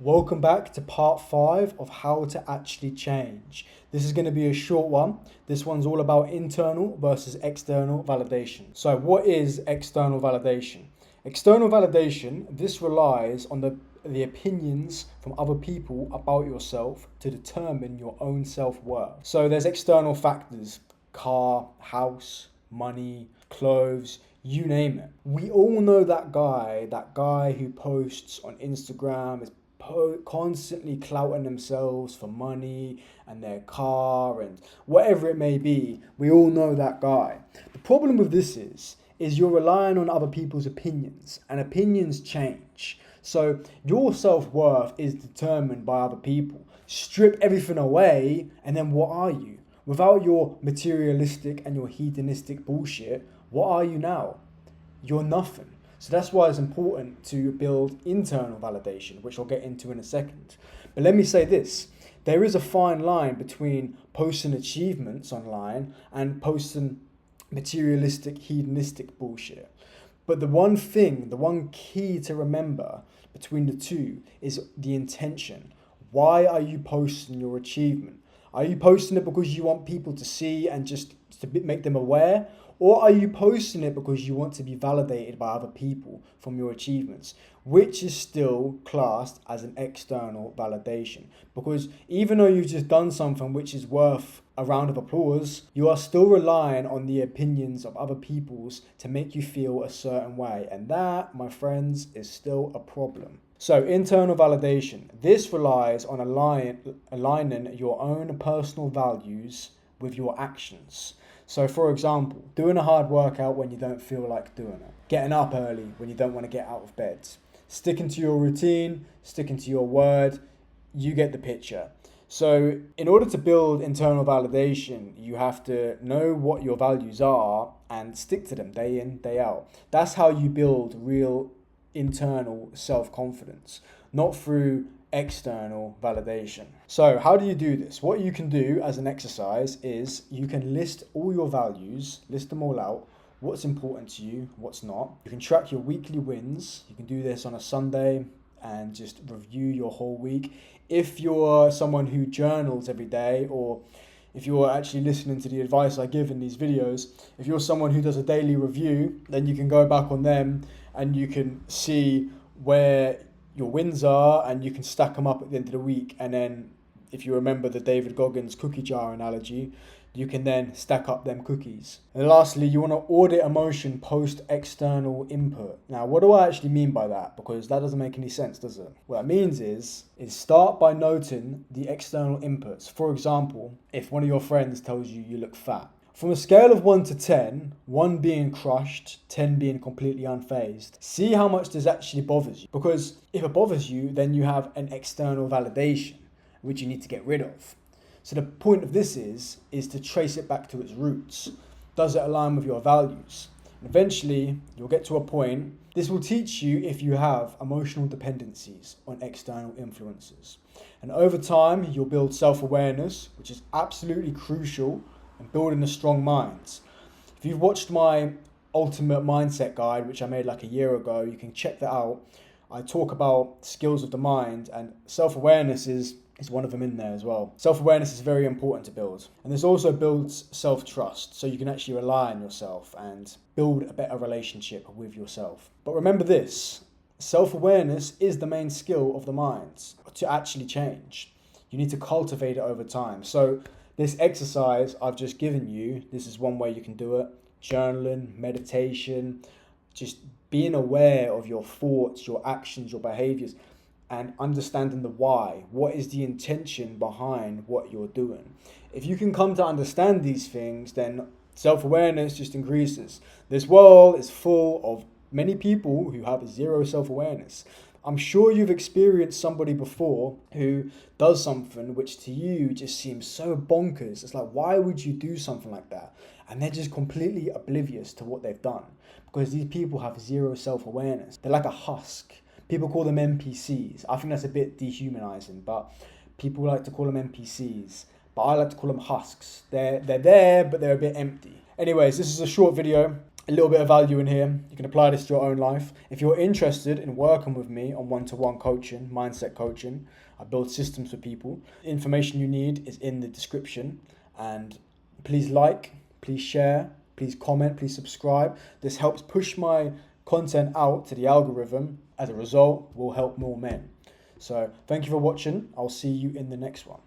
Welcome back to part 5 of how to actually change. This is going to be a short one. This one's all about internal versus external validation. So what is external validation? External validation, this relies on the opinions from other people about yourself to determine your own self-worth. So there's external factors: car, house, money, clothes, you name it. We all know that guy who posts on Instagram, is constantly clouting themselves for money and their car and whatever it may be. We all know that guy. The problem with this is you're relying on other people's opinions, and opinions change. So your self-worth is determined by other people. Strip everything away, and then what are you? Without your materialistic and your hedonistic bullshit, what are you now? You're nothing. So that's why it's important to build internal validation, which I'll get into in a second. But let me say this: there is a fine line between posting achievements online and posting materialistic, hedonistic bullshit. But the one key to remember between the two is the intention. Why are you posting your achievement? Are you posting it because you want people to see and just to make them aware? Or are you posting it because you want to be validated by other people from your achievements, which is still classed as an external validation? Because even though you've just done something which is worth a round of applause, you are still relying on the opinions of other people's to make you feel a certain way. And that, my friends, is still a problem. So internal validation, this relies on aligning your own personal values with your actions. So for example, doing a hard workout when you don't feel like doing it, getting up early when you don't want to get out of bed, sticking to your routine, sticking to your word, you get the picture. So in order to build internal validation, you have to know what your values are and stick to them day in, day out. That's how you build real internal self-confidence, not through external validation. So how do you do this? What you can do as an exercise is you can list all your values, list them all out, what's important to you, what's not. You can track your weekly wins. You can do this on a Sunday and just review your whole week. If you're someone who journals every day, or if you're actually listening to the advice I give in these videos, if you're someone who does a daily review, then you can go back on them and you can see where your wins are, and you can stack them up at the end of the week. And then if you remember the David Goggins cookie jar analogy, you can then stack up them cookies. And lastly, you want to audit emotion post external input. Now, what do I actually mean by that? Because that doesn't make any sense, does it? What it means is start by noting the external inputs. For example, if one of your friends tells you you look fat, from a scale of 1 to 10, 1 being crushed, 10 being completely unfazed, see how much this actually bothers you. Because if it bothers you, then you have an external validation, which you need to get rid of. So the point of this is to trace it back to its roots. Does it align with your values? And eventually, you'll get to a point. This will teach you if you have emotional dependencies on external influences. And over time, you'll build self-awareness, which is absolutely crucial in building a strong mind. If you've watched my ultimate mindset guide, which I made like a year ago, you can check that out. I talk about skills of the mind, and self-awareness is one of them in there as well. Self-awareness is very important to build. And this also builds self-trust, so you can actually rely on yourself and build a better relationship with yourself. But remember this: self-awareness is the main skill of the mind to actually change. You need to cultivate it over time. So this exercise I've just given you, this is one way you can do it. Journaling, meditation, just being aware of your thoughts, your actions, your behaviors, and understanding the why. What is the intention behind what you're doing? If you can come to understand these things, then self-awareness just increases. This world is full of many people who have zero self-awareness. I'm sure you've experienced somebody before who does something which to you just seems so bonkers. It's like, why would you do something like that? And they're just completely oblivious to what they've done, because these people have zero self-awareness. They're like a husk. People call them NPCs. I think that's a bit dehumanizing, but people like to call them NPCs. But I like to call them husks. They're there, but they're a bit empty. Anyways, this is a short video. a little bit of value in here. You can apply this to your own life. If you're interested in working with me on one-to-one coaching, mindset coaching, I build systems for people. The information you need is in the description. And please like, please share, please comment, please subscribe. This helps push my content out to the algorithm. As a result, will help more men. So thank you for watching. I'll see you in the next one.